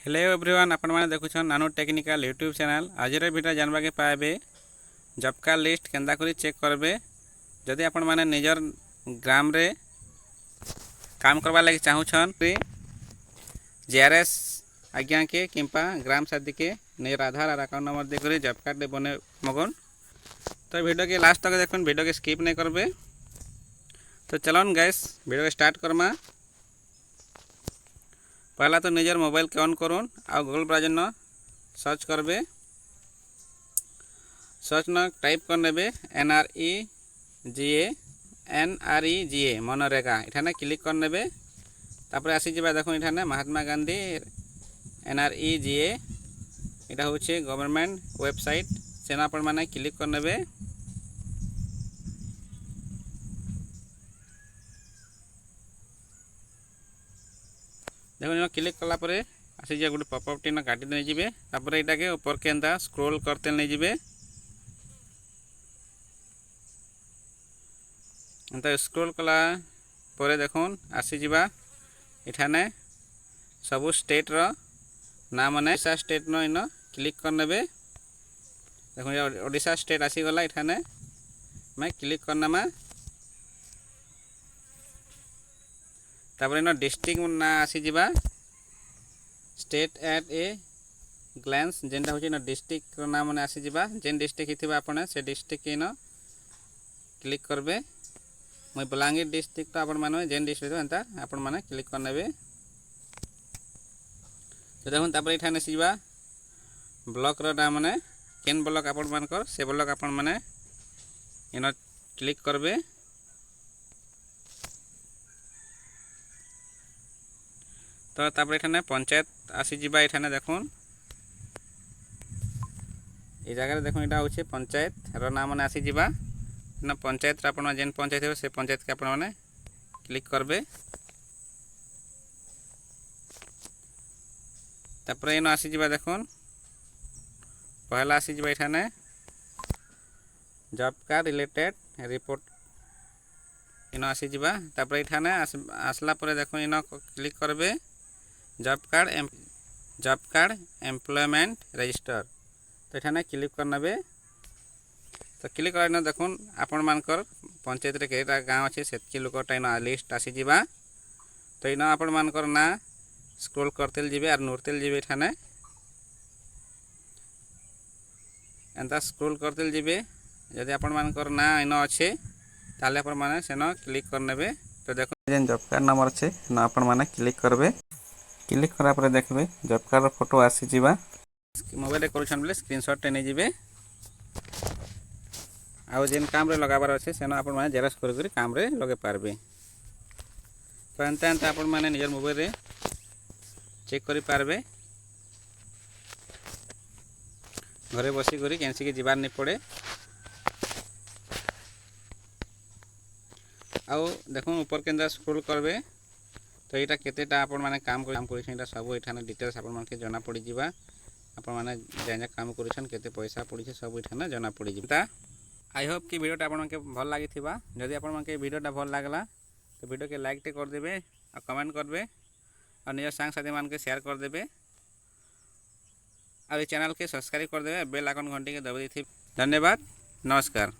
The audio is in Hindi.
हेलो एवरीवन, आपण मैंने देखुन नानू टेक्निकल यूट्यूब चैनल। आज वीडियो जानवा के पाए जॉब कार्ड लिस्ट केंदा करी चेक करबे। जदि आपण मैंने निजर ग्राम रे काम करवा लगी चाहूछन जीआरएस आज्ञा के किंपा ग्राम शादी के निजर आधार और अकाउंट नंबर देकर जॉब कार्ड बने मगन। तो वीडियो के लास्ट तक देखो, वीडियो के स्किप नहीं करबे। तो चलन गैस वीडियो के स्टार्ट करमा। पहला तो निजर मोबाइल के ऑन करूँ आ गूगल ब्राउजर न सर्च करबे। सर्च न टाइप कर नेबे NREGA मनरेगा इठाने क्लिक कर नेबे। तापर आसी जिबा देखो इठाने महात्मा गांधी NREGA इटा होचे गवर्नमेंट वेबसाइट सेना पर माने क्लिक कर नेबे। देखो क्लिक कला परे आसी जे गोटे पॉपअप टी न काटी नै जिबे। तापर एटा के ऊपर के एंता स्क्रॉल करते नै जिबे। एंता स्क्रॉल कला परे देखुन आसी जिबा इठाने सबु स्टेट रो नाम माने ओडिशा स्टेट न इन क्लिक कर नेबे। देखो ओडिशा स्टेट आसी गला इठाने मैं क्लिक करनामा। तापर इन डिस्ट्रिक्ट ना आसी जिबा स्टेट एट ए ग्लांस जेंटा होची ना डिस्ट्रिक्ट नाम माने आसी जिबा। जेन डिस्ट्रिक्ट हिथिबा आपण से डिस्ट्रिक्ट के न क्लिक करबे। मैं बलांगीर डिस्ट्रिक्ट आपण माने जेन डिस्ट्रिक्ट एंता आपण माने क्लिक कर नेबे। तो देखुन तापर इठाने सिबा ब्लॉक रो नाम माने केन ब्लॉक आपण मानकर से ब्लॉक आपण माने इन क्लिक करबे। तो तापर इठाने पंचायत आसी जिबा इठाने देखुन ए जगह देखुन इटा होचे पंचायत रो नाम माने आसी जिबा ना पंचायत आपण जेन पंचायत हो से पंचायत के आपण माने क्लिक करबे। तापर इन आसी जिबा देखुन पहला आसी जिबा इठाने जॉब कार्ड रिलेटेड रिपोर्ट इन आसी जिबा। तापर इठाने आसला परे देखुन इन क्लिक करबे जॉब कार्ड एम्प्लॉयमेंट रजिस्टर। तो इठाने क्लिक कर नेबे। तो क्लिक करना देखुन आपण मानकर पंचायत रे केटा गाँव अच्छे सेतकी लोकटा इन लिस्ट आसी जिबा। तो इन आपण मानकर ना स्क्रॉल करते जिबे और नोरते जिबे। इठाने एंता स्क्रॉल करते जिबे। यदि आपण मानकर ना इन अच्छे ताले आपण माने सेन क्लिक कर नेबे। तो देखो जेन जॉब कार्ड नंबर अच्छे ना आपण माने क्लिक करबे। क्लिक करा पर देखबे जॉब कार्ड फोटो आसी जिबा। मोबाइल रे करूछन बोले स्क्रीनशॉट टे नै जिबे। आउ जेन काम रे लगाबार अच्छे सेन आपण माने जेरक्स कर काम रे लगे पारबे। तो एंता एंता आपण माने निजर मोबाइल रे चेक करि पारबे। घरे बसी करी कैंसी के जीवार नहीं पड़े। आउ देखो ऊपर के स्क्रॉल करबे। तो यहाँ केतेटा आपण माने काम कर सब ये डिटेल्स आपण मानके जना पड़ी जिबा। आपण माने जे काम करिछन केते पैसा पड़ी सब ये जना पड़ी जिबा। आई होप कि वीडियोटा आपण मानके भल लागि थिबा। जदि आपण मानके वीडियोटा भल लागला तो वीडियो के लाइक टे कर देबे और कमेंट करबे और निज संग साथी मान के शेयर कर देबे और चैनल के सब्सक्राइब कर देबे। बेल आइकन घंटी के दबाई थी। धन्यवाद, नमस्कार।